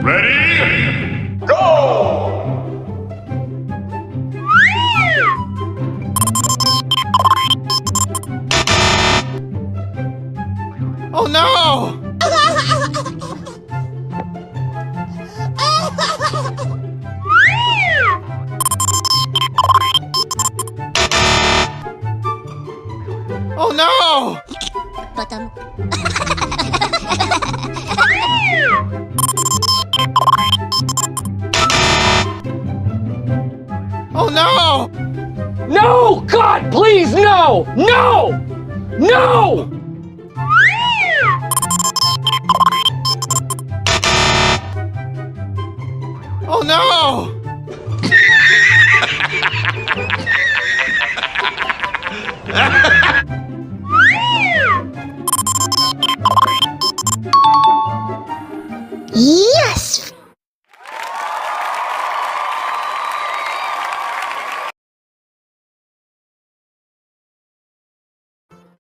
Ready? Go! Oh no! Oh no! Bottom. Oh no! No! God, please, no! No! No! Oh no!